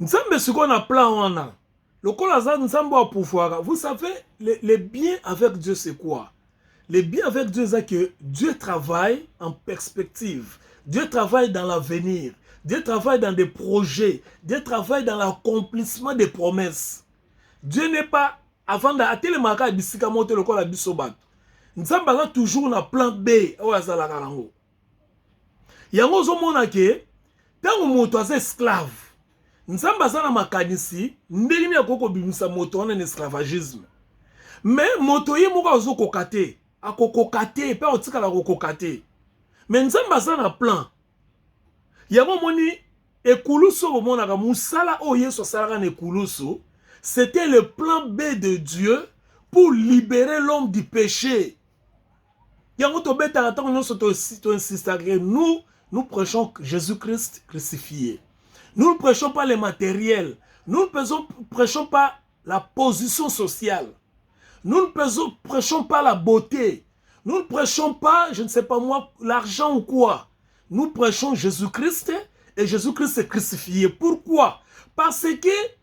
Nzambe ce qu'on a plan wana. Le kolaza nzambe wa pouvoir. Vous savez, les biens avec Dieu c'est quoi? Les biens avec Dieu c'est que Dieu travaille en perspective. Dieu travaille dans l'avenir. Dieu travaille dans des projets. Dieu travaille dans l'accomplissement des promesses. Dieu n'est pas avant d'atteindre maka bisika moto le kola bisobat. Nzambe a toujours na plan B o azala karango. Yango zo mona ke tango moto aza esclave. Nzambe aza na makanisi ndenge ya koko bimisa moto wana na esclavagisme. Mais moto ye moko azo kokate, akokokate pe otikala kokokate. Mais nzambe aza na plan. Yango moni ekuluso bomonaka musala o Yesu asalaka na ekuluso. C'était le plan B de Dieu pour libérer l'homme du péché. Nous prêchons Jésus-Christ crucifié. Nous ne prêchons pas les matériels. Nous ne prêchons pas la position sociale. Nous ne prêchons pas la beauté. Nous ne prêchons pas, je ne sais pas moi, l'argent ou quoi. Nous prêchons Jésus-Christ et Jésus-Christ est crucifié. Pourquoi? Parce que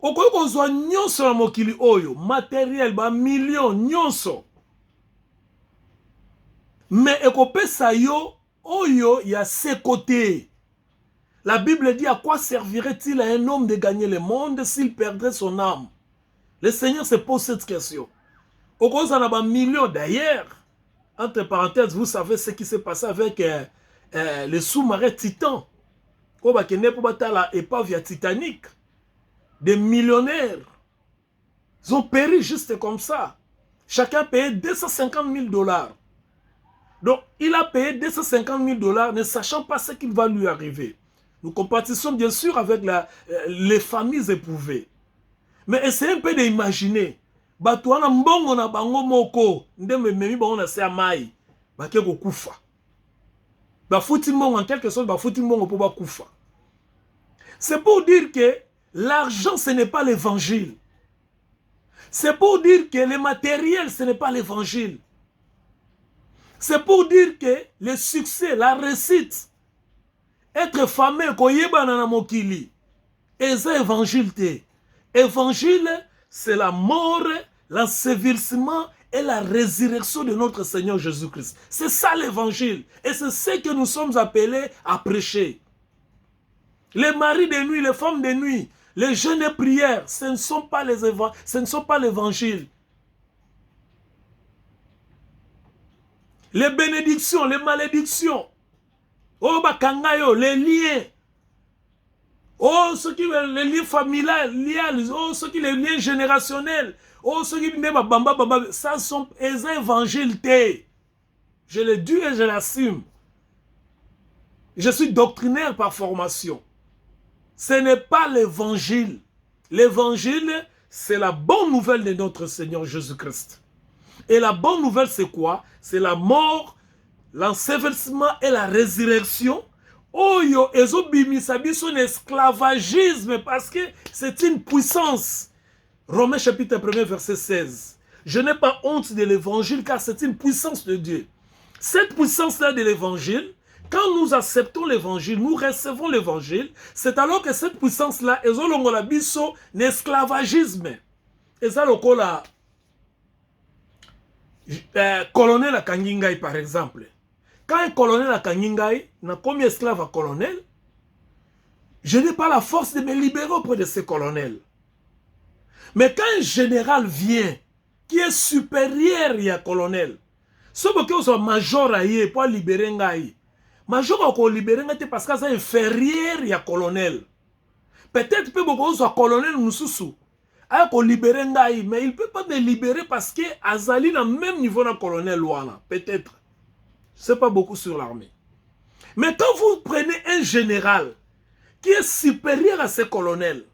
okoki kozwa nyonso na mokili oyo matériel ba million nyonso mais ekopesa yo oyo ya ses côtés. La Bible dit à quoi servirait-il à un homme de gagner le monde s'il perdrait son âme? Le Seigneur se pose cette question. Okoki na ba million d'ailleurs entre parenthèses vous savez ce qui s'est passé avec le sous-marin Titan ko ba kende po batala épave ya Titanic. Des millionnaires. Ils ont péri juste comme ça. Chacun payait 250 000 $. Donc, il a payé 250 000 $ ne sachant pas ce qu'il va lui arriver. Nous compatissons bien sûr avec les familles éprouvées. Mais essayez un peu d'imaginer. Batouana mbongo na bango moko. Ndeme memi bango na se amai. Bakeko kufa. Bafuti mbongo en quelque sorte bafuti mbongo po bakufa. C'est pour dire que l'argent, ce n'est pas l'évangile. C'est pour dire que le matériel, ce n'est pas l'évangile. C'est pour dire que le succès, la réussite, être fameux, koyeba na mokili, eza évangile te. Évangile, c'est la mort, l'ensevelissement et la résurrection de notre Seigneur Jésus-Christ. C'est ça l'évangile. Et c'est ce que nous sommes appelés à prêcher. Les maris de nuit, les femmes de nuit, les jeûnes et prières, ce ne sont pas l'évangile. Les bénédictions, les malédictions, oh bakangayo, les liens, oh ce qui les liens familiales, oh ce qui les liens générationnels, oh ce qui ça sont les évangiles. Je le dis et je l'assume. Je suis doctrinaire par formation. Ce n'est pas l'évangile. L'évangile, c'est la bonne nouvelle de notre Seigneur Jésus-Christ. Et la bonne nouvelle, c'est quoi? C'est la mort, l'ensevelissement et la résurrection. Oyo, ezobimi sabi son esclavagisme parce que c'est une puissance. Romains chapitre 1 verset 16. Je n'ai pas honte de l'évangile car c'est une puissance de Dieu. Cette puissance-là de l'évangile, quand nous acceptons l'évangile, nous recevons l'évangile, c'est alors que cette puissance-là, ezolongola biso l'esclavagisme. Et ça, le colonel à Kangingai, par exemple. Quand un colonel à Kangingai n'a commis esclave à colonel, je n'ai pas la force de me libérer auprès de ce colonel. Mais quand un général vient, qui est supérieur à colonel, ce que soit major pour libérer Ngai, major a libéré parce que c'est inférieur à colonel. Peut-être que beaucoup soit colonel Moussoussou. A libéré Ngai, mais il ne peut pas me libérer parce que Azali n'a même niveau d'un colonel Wana. Peut-être. Ce n'est pas beaucoup sur l'armée. Mais quand vous prenez un général qui est supérieur à ce colonel,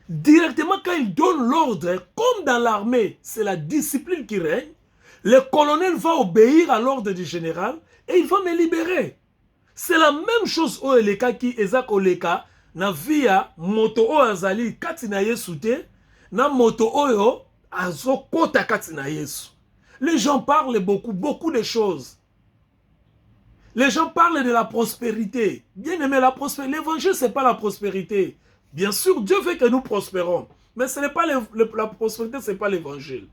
directement quand il donne l'ordre, comme dans l'armée, c'est la discipline qui règne, le colonel va obéir à l'ordre du général et il va me libérer. C'est la même chose au Eleka qui Ezak Oleka na via moto o azali kati na Yesu te na moto oyo azo kota kati na Yesu. Les gens parlent beaucoup de choses. Les gens parlent de la prospérité. Bien aimé, la prospérité. L'évangile, ce n'est pas la prospérité. Bien sûr, Dieu veut que nous prospérons. Mais ce n'est pas la prospérité, ce n'est pas l'évangile.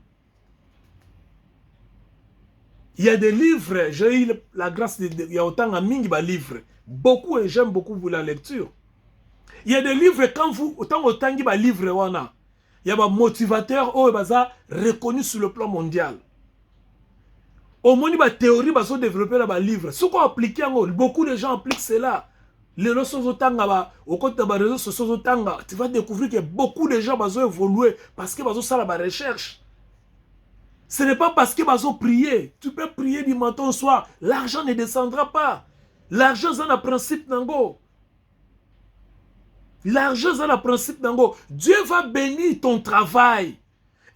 Il y a des livres, j'ai eu la grâce il y a autant de livres. Beaucoup, et j'aime beaucoup la lecture. Il y a des livres, quand vous, autant de livres, il y a des motivateurs reconnus sur le plan mondial. Au moins, il y a des théories qui sont développées dans les livres. Ce qu'on applique, beaucoup de gens appliquent cela. Les réseaux sociaux, tu vas découvrir que beaucoup de gens ont évolué parce qu'ils ont fait la recherche. Ce n'est pas parce qu'ils ont prié. Tu peux prier du matin au soir. L'argent ne descendra pas. L'argent, c'est un principe d'ango. L'argent, c'est un principe d'ango. Dieu va bénir ton travail.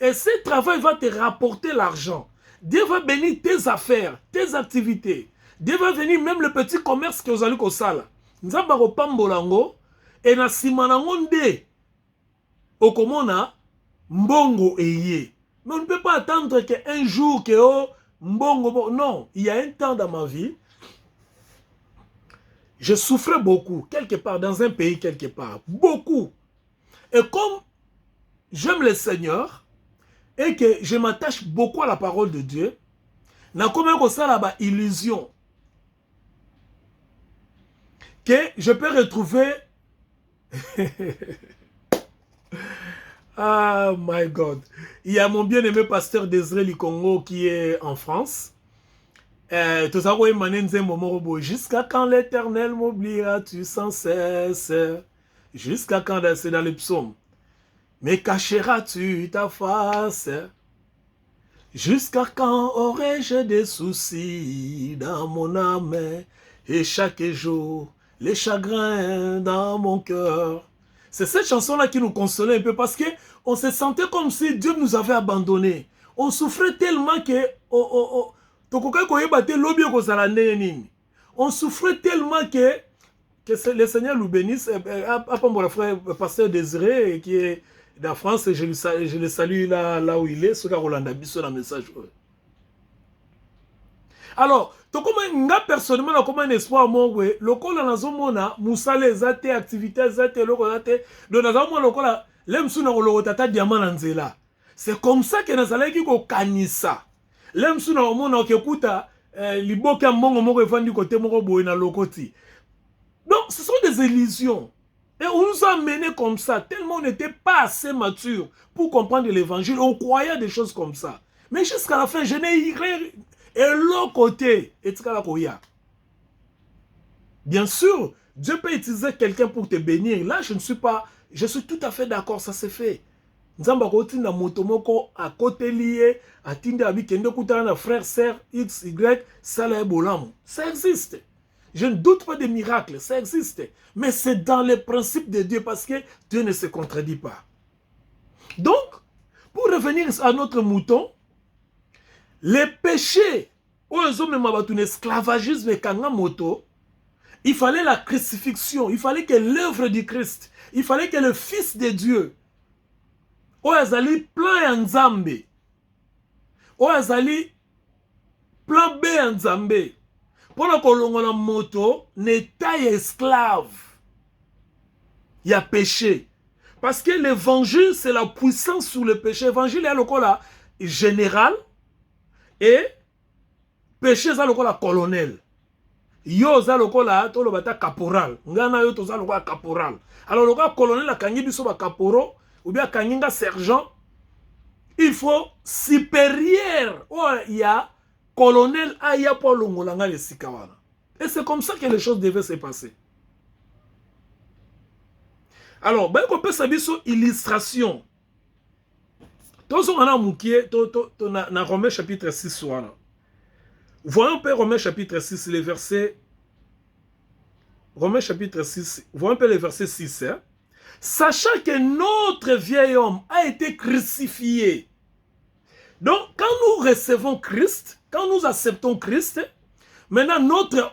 Et ce travail va te rapporter l'argent. Dieu va bénir tes affaires, tes activités. Dieu va bénir même le petit commerce que vous allez au sala. Nzamba ko pambolango et na simanango nde okomona mbongo eye. Mais on ne peut pas attendre qu'un jour que oh mbongo non, il y a un temps dans ma vie je souffrais beaucoup quelque part dans un pays quelque part, beaucoup. Et comme j'aime le Seigneur et que je m'attache beaucoup à la parole de Dieu, na comme ko sala ba illusion que je peux retrouver. Ah my God. Il y a mon bien-aimé pasteur d'Israël Congo qui est en France. Jusqu'à quand l'Éternel m'oubliera-tu sans cesse? Jusqu'à quand, c'est dans les psaumes. Mais cacheras-tu ta face? Jusqu'à quand aurais-je des soucis dans mon âme? Et chaque jour, les chagrins dans mon cœur. C'est cette chanson-là qui nous consolait un peu parce qu'on se sentait comme si Dieu nous avait abandonnés. On souffrait tellement que... on souffrait tellement que le Seigneur nous bénisse. Mon frère pasteur Désiré qui est en France, je le salue là où il est, ce qu'il a message. Alors, nga personnellement comme un espoir mongwe lokola nazomona musale zate activité zate lokola zate donc nazomona lokola lemsuna kolokota diamant na nzela. C'est comme ça que nazalaki ko kanisa lemsuna omona okekuta liboka mbongo moko evandi côté moko boye na lokoti. Donc ce sont des illusions. Et on nous a amenés comme ça tellement on n'était pas assez mature pour comprendre l'évangile. On croyait des choses comme ça. Mais jusqu'à la fin, je n'ai rien. Et l'autre côté, bien sûr, Dieu peut utiliser quelqu'un pour te bénir. Là, je suis tout à fait d'accord, ça s'est fait. Nzamba koti na motomoko à côté lié, à tinde abi kendo kutana frère, sœur, X, Y, sala ebolam. Ça existe. Je ne doute pas des miracles, ça existe. Mais c'est dans les principes de Dieu parce que Dieu ne se contredit pas. Donc, pour revenir à notre mouton, les péchés, l'esclavagisme et moto, il fallait la crucifixion, il fallait que l'œuvre du Christ, il fallait que le Fils de Dieu, Oazali plan Nzambe, Oazali plan B Nzambe, pour la moto, n'était esclave, il y a péché. Parce que l'évangile, c'est la puissance sur le péché. L'évangile est le général et péché, c'est le colonel. Yo, c'est le caporal. Ngana yo, c'est le caporal. Alors, le colonel, le caporal, ou bien le sergent, il faut supérieur. Il y a colonel, il y a pour l'ongolanga le sikawana. Et c'est comme ça que les choses devaient se passer. Alors, on peut savoir sur illustration. Tous on a moukié, dans Romains chapitre 6. Voyons un peu Romains chapitre 6, les versets. Romains chapitre 6, voyons un peu les versets 6. Hein? Sachant que notre vieil homme a été crucifié. Donc, quand nous recevons Christ, quand nous acceptons Christ, maintenant notre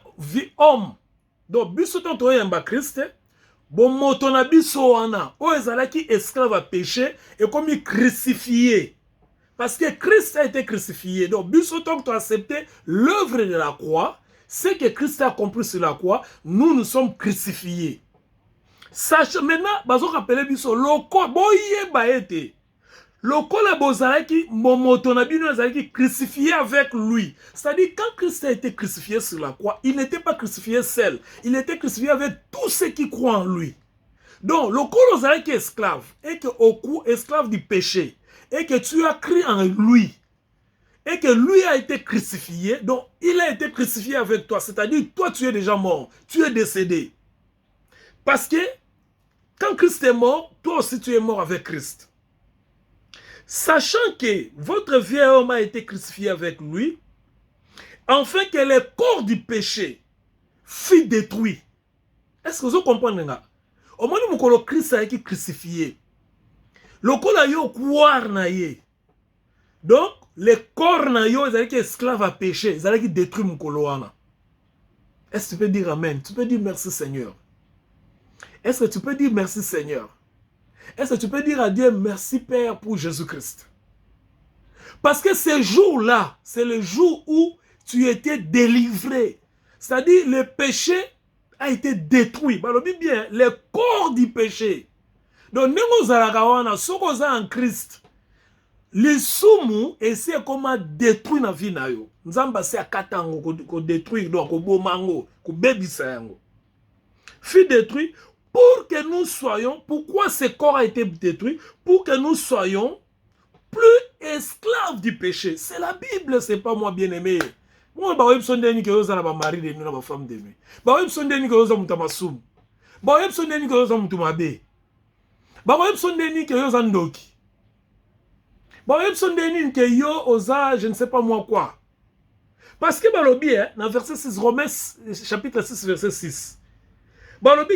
homme, donc, bisoton yamba Christ, bon motona biso wana o ezalaki esclave à péché et comme il crucifié parce que Christ a été crucifié. Donc bisoton tu as accepté l'œuvre de la croix, ce que Christ a accompli sur la croix, nous sommes crucifiés. Sache maintenant, bazo rappelé biso loko boye baete. Loko la bozalaki momoto na bino azalaki crucifié avec lui. C'est-à-dire quand Christ a été crucifié sur la croix, il n'était pas crucifié seul, il était crucifié avec tous ceux qui croient en lui. Donc loko ozalaki esclave et que au coup esclave du péché et que tu as cru en lui. Et que lui a été crucifié, donc il a été crucifié avec toi. C'est-à-dire, toi tu es déjà mort, tu es décédé. Parce que quand Christ est mort, toi aussi tu es mort avec Christ. Sachant que votre vieil homme a été crucifié avec lui, afin que le corps du péché fût détruit. Est-ce que vous comprenez? Au moment où le Christ a été crucifié, le corps a été croire na ye. Donc, les corps na yo, ils allaient esclaves à péché, ils allaient détruire mon coloana. Est-ce que tu peux dire amen? Tu peux dire merci Seigneur. Est-ce que tu peux dire merci Seigneur? Est-ce que tu peux dire à Dieu merci Père pour Jésus-Christ? Parce que ce jour-là, c'est le jour où tu étais délivré. C'est-à-dire le péché a été détruit. Bah, bien, le corps du péché. Donc, nous allons en Christ. Les sumu essaient comment détruire la vie na yo. Nzamba se akatango ko détruire donc ko bomango, ko bebisa yango. Fut détruit pour que nous soyons, pourquoi ce corps a été détruit? Pour que nous soyons plus esclaves du péché. C'est la Bible, c'est pas moi bien-aimé. Moi ba web sondeni ke yoza na ba mari de nous na ba femme de nous. Ba web sondeni ke yoza muta masum. Ba web sondeni ke yoza mutu mabe. Ba web sondeni ke yoza ndoki. Bon, que yo osa, je ne sais pas moi quoi. Parce que balobi, dans verset 6, Romains chapitre 6, verset 6. Balobi,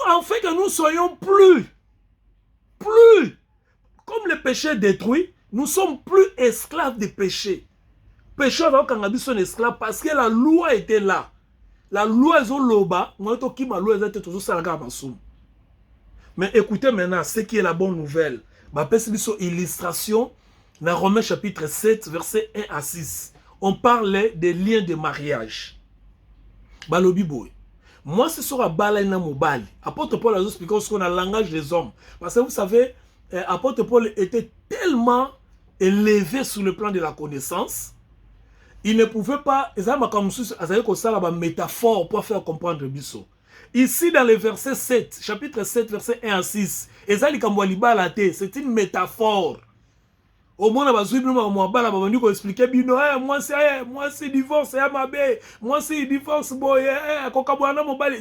en fait que nous soyons plus, comme le péché détruit, nous sommes plus esclaves du péché. Péché, alors quand on sont esclaves, parce que la loi était là. La loi est au loba, mais écoutez maintenant ce qui est la bonne nouvelle. Ma illustration. Dans Romains chapitre 7, verset 1 à 6, on parlait des liens de mariage. Balobi boy. Moi, c'est sur la balaina mobile. Apôtre Paul a expliqué ce qu'on a le langage des hommes. Parce que vous savez, apôtre Paul était tellement élevé sur le plan de la connaissance, il ne pouvait pas, comme la métaphore pour faire comprendre Bisso. Ici, dans le verset 7, chapitre 7, verset 1 à 6, c'est une métaphore. Au moins, on expliquer moi c'est divorce, moi c'est divorce,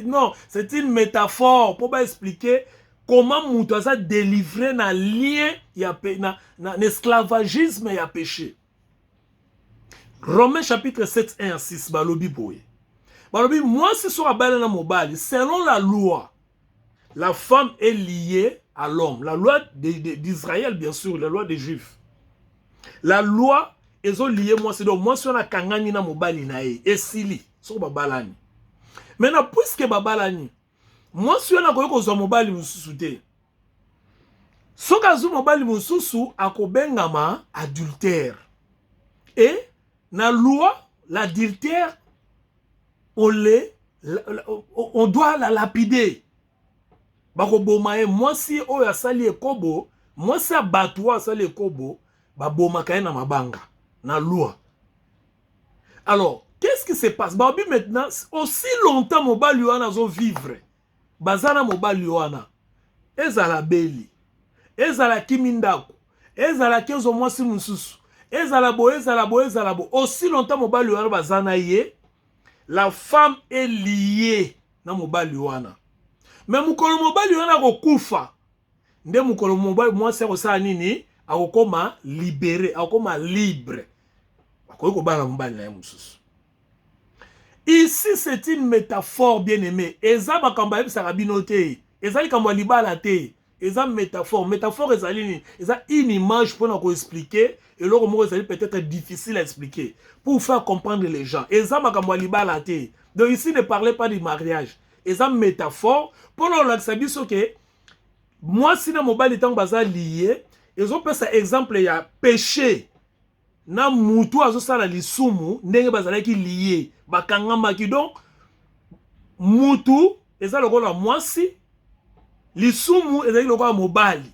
non, c'est une métaphore pour expliquer comment Moutou a délivré un lien, un esclavagisme et un péché. Romains chapitre 7, 1 à 6, balobi boye. Balobi, moi c'est sur la balle mobile, selon la loi, la femme est liée à l'homme. La loi d'Israël, bien sûr, la loi des Juifs. La loi est liée, moi, c'est donc moi, si on a kangani na mobali na et sili, sur babalani. Maintenant, puisque babalani, moi, si on a koyo mobali mususu, so kazu mobali mususu akobengama adultère. Et, na loi, l'adultère, on doit la lapider. Bakobomae, moi, si oyo asali ekobo, moi, si abatwa asali ekobo, babomakaye na mabanga na loi. Alors qu'est-ce qui se passe? Babi maintenant aussi longtemps mobali wana zo vivre bazana mobali wana ezala beli ezala kimindako ezala kezo mwasi mususu ezala bo aussi longtemps mobali wana bazana ye, la femme est liée na mobali wana. Mais mukolo mobali wana kokufa nde mukolo mobali mwasi akosala nini? Akokoma libéré, akokoma libre. Ici, c'est une métaphore bien-aimée. Eza bakamba sarabinote. Eza likamba libala te. Eza métaphore. Métaphore eza une image pour nous expliquer. Et le mot est peut-être difficile à expliquer. Pour faire comprendre les gens. Eza bakamba libala te. Donc ici, ne parlez pas du mariage. Eza métaphore. Pour nous l'expliquer que moi, si na mobile est baza lié, ils ont pris cet exemple, il y a péché. Na mutu azosala lisumu ndenge bazalaki lié bakangama ki donc mutu eza lokola mwasi lisumu ezali lokola mobali.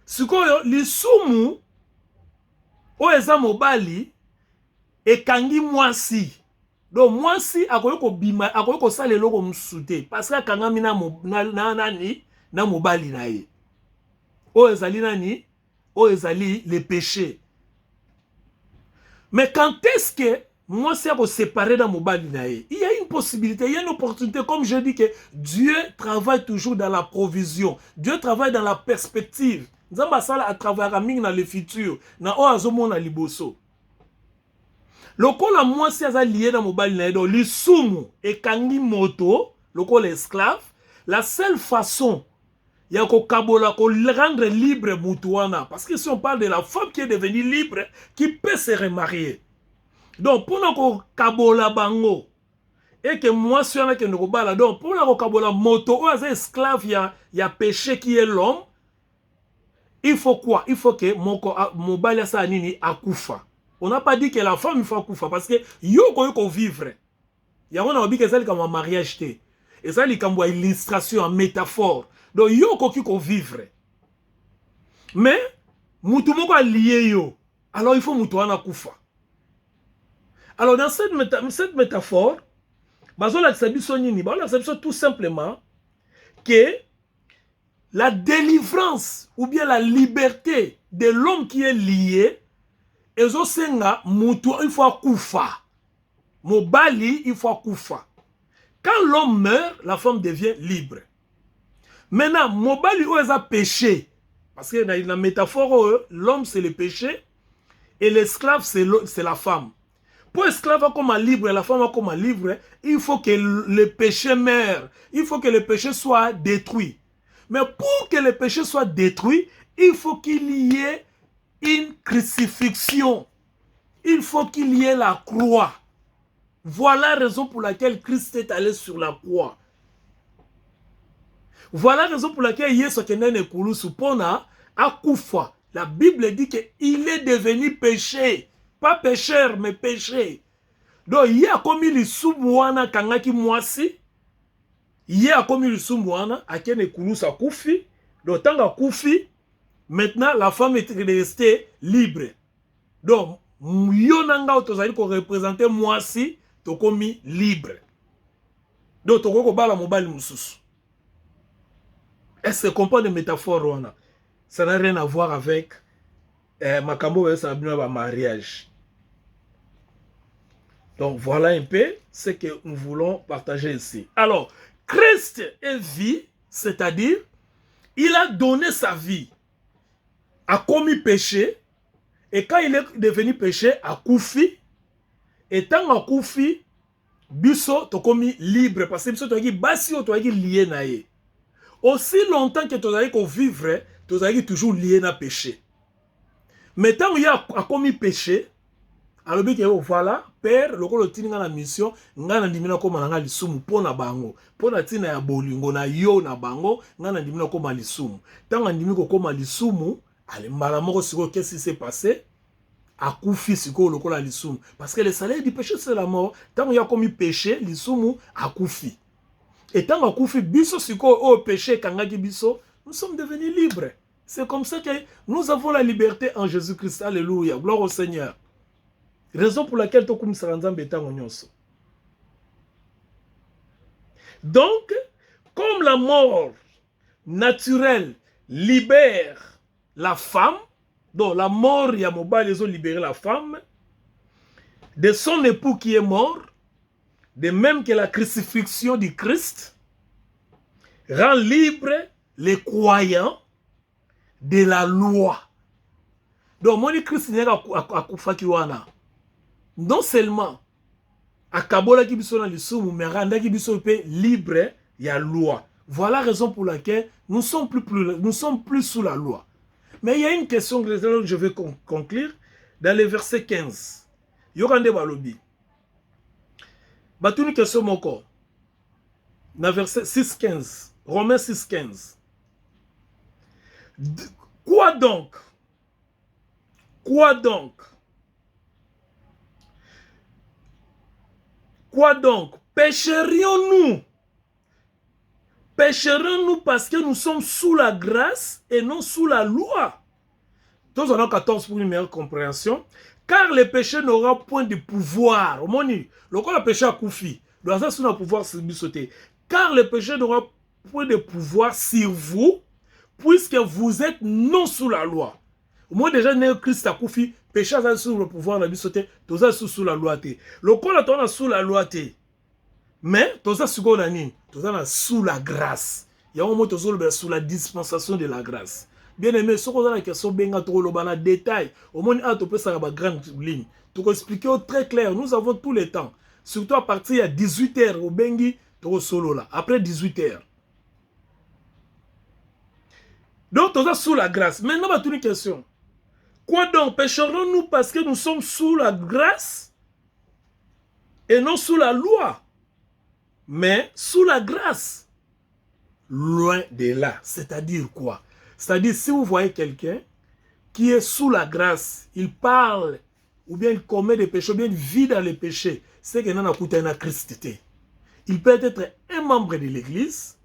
Sikoyo lisumu oyo eza mobali ekangi mwasi. Donc mwasi akoki kobima, akoki kosala eloko mosusu te parce que akangami na mobali na ye. Oyo ezali nani? Oyo ezali le péché. Mais quand est-ce que mwasi ako séparer dans mobali na ye? Il y a une possibilité, il y a une opportunité. Comme je dis que Dieu travaille toujours dans la provision. Dieu travaille dans la perspective. Nzamba sala a travaillé mingi dans le futur. Na o azomona liboso. Lokola mwasi aza lié dans mobali na ye, donc lisumu ekangi moto, lokola esclave, la seule façon ya ko kabola, ko rendre libre mutuana, parce que si on parle de la femme qui est devenue libre, qui peut se remarier. Donc pour ko kabola bango, et que mwasi wana ke ndokobala, donc pour ko kabola moto ou aza esclave ya péché qui est l'homme, il faut quoi? Il faut que mobali asa nini akufa. On n'a pas dit que la femme il faut akufa parce que yo ko vivre. Ya on a dit que ça comme un mariage té. Et ça li comme une illustration, une métaphore. Donc yo ko vivre. Mais mutu moko lié yo. Alors il faut mutu wana kufa. Alors dans cette métaphore, bazola tsabiso nini? Bazola tsabiso tout simplement que la délivrance ou bien la liberté de l'homme qui est lié, ezo senga mutu il faut kufa. Mobali il faut kufa. Quand l'homme meurt, la femme devient libre. Maintenant, mobali ou a péché. Parce que dans la métaphore, l'homme c'est le péché et l'esclave c'est la femme. Pour l'esclave comme libre et la femme comme libre, il faut que le péché meure. Il faut que le péché soit détruit. Mais pour que le péché soit détruit, il faut qu'il y ait une crucifixion. Il faut qu'il y ait la croix. Voilà la raison pour laquelle Christ est allé sur la croix. Voilà la raison pour laquelle Yesu Kenene Kulusu Pona akufa. La Bible dit qu'il est devenu péché. Pas pécheur, mais péché. Donc, il y a commis le soumouana kangaki mwasi. Il y a commis le soumouana à Kene Kulusu akufi. Donc, tant akufi, maintenant, la femme est restée libre. Donc, yonanga otozali ko représenter mwasi, to commis libre. Donc, to ko bala mobile mususu. Est-ce que comprend des métaphores wana? Ça n'a rien à voir avec makambo ça a mariage. Donc voilà un peu ce que nous voulons partager ici. Alors, Christ est vie, c'est-à-dire il a donné sa vie, a commis péché, et quand il est devenu péché, a koufi, et tant a koufi, biso to commis libre, parce que biso to basi to lié na ye. Aussi longtemps que tu as vivre, tu as toujours lié na péché. Mais tant qu'il y a commis péché, alors voilà, Père, le rôle de la mission, ngana ndimina ko mananga lisumu pona bango, pona tina ya bolingo na yo na bango, ngana ndimina ko malisumu. Tant ndimi ko koma lisumu, ale malamoko siko qu'est-ce qui s'est passé? Akufi siko lokola lisumu, parce que le salaire du péché c'est la mort. Tant il y a commis péché, lisumu akufi. Et tant qu'on fait biso siko au péché kangaki biso, nous sommes devenus libres. C'est comme ça que nous avons la liberté en Jésus-Christ. Alléluia. Gloire au Seigneur. Raison pour laquelle tu comme saranzambe etango nyonso. Donc, comme la mort naturelle libère la femme, donc la mort ya mobile ils ont libéré la femme de son époux qui est mort, de même que la crucifixion du Christ rend libre les croyants de la loi. Donc, mon Christ n'est pas non seulement akabola ki biso na lisumu, mais randa ki biso pe libre ya loi. Voilà la raison pour laquelle nous sommes plus sous la loi. Mais il y a une question que je vais conclure dans le verset 15. Yorande balobi. Batuni question moko. Dans verset 6-15. Romains 6-15. Quoi donc? Quoi donc? Quoi donc? Pécherions-nous Pécherons-nous parce que nous sommes sous la grâce et non sous la loi? Dans en 14 pour une meilleure compréhension. Car le péché n'aura point de pouvoir. Au moins, le péché a koufi. Dans ça, c'est un pouvoir sauter. Car le péché n'aura point de pouvoir sur vous, puisque vous êtes non sous la loi. Au moins, déjà, Christ a koufi. Péché a sous le pouvoir de sauter. Tout ça, sous la loi. Le corps est sous la loi. Mais, tout ça, sous la grâce. Il y a un moment sous la dispensation de la grâce. Bien aimé, ce qu'on a la question, benga trop le bana détail. Au moins, on peut ça grande ligne. Pour expliquer très clair, nous avons tous les temps. Surtout à partir de 18h au bengi, tu solo là. Après 18h. Donc, tu es sous la grâce. Maintenant, on va une question. Quoi donc? Pécherons-nous parce que nous sommes sous la grâce et non sous la loi? Mais sous la grâce. Loin de là. C'est-à-dire quoi? C'est-à-dire, si vous voyez quelqu'un qui est sous la grâce, il parle, ou bien il commet des péchés, ou bien il vit dans les péchés, c'est qu'il n'a pas de Christ. Il peut être un membre de l'église,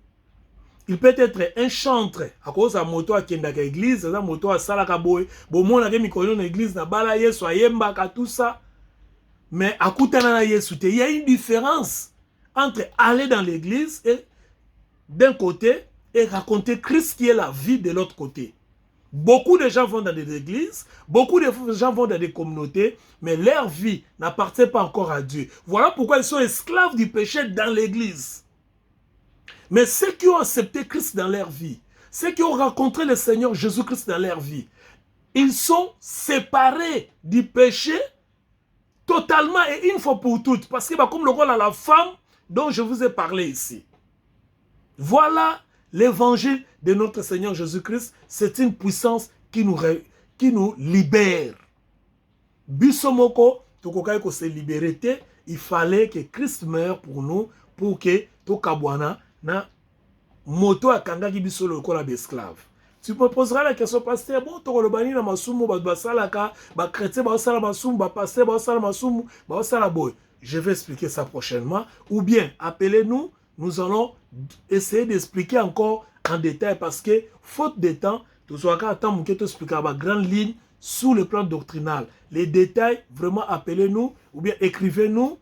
il peut être un chantre, à cause de la moto à l'église, la moto à Salakaboy, bon, moi, on a mis l'église, na bala yesu, ayembaka, tout ça, mais à Koutana yesu, il y a une différence entre aller dans l'église et d'un côté, et raconter Christ qui est la vie de l'autre côté. Beaucoup de gens vont dans des églises, beaucoup de gens vont dans des communautés, mais leur vie n'appartient pas encore à Dieu. Voilà pourquoi ils sont esclaves du péché dans l'église. Mais ceux qui ont accepté Christ dans leur vie, ceux qui ont rencontré le Seigneur Jésus-Christ dans leur vie, ils sont séparés du péché totalement et une fois pour toutes. Parce que comme le rôle à la femme dont je vous ai parlé ici. Voilà l'évangile de notre Seigneur Jésus-Christ. C'est une puissance qui nous libère. Bisomoko, tokokai ko se libérer, il fallait que Christ meure pour nous, pour que tokabwana na moto akanga ki biso lokola d'esclave. Tu me poseras la question, pasteur, bon, tokolobani na masumu, basalaka, ba chrétien, basala masumu, ba pasteur, basala masumu, basala boy. Je vais expliquer ça prochainement. Ou bien, appelez-nous. Nous allons essayer d'expliquer encore en détail parce que, faute de temps, nous allons attendre que tu expliques la grande ligne sous le plan doctrinal. Les détails, vraiment, appelez-nous ou bien écrivez-nous.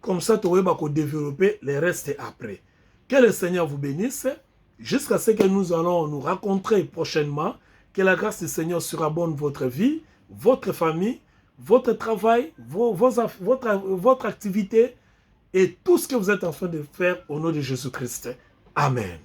Comme ça, tu vas développer les restes après. Que le Seigneur vous bénisse. Jusqu'à ce que nous allons nous rencontrer prochainement. Que la grâce du Seigneur surabonde votre vie, votre famille, votre travail, votre activité et tout ce que vous êtes en train de faire au nom de Jésus-Christ. Amen.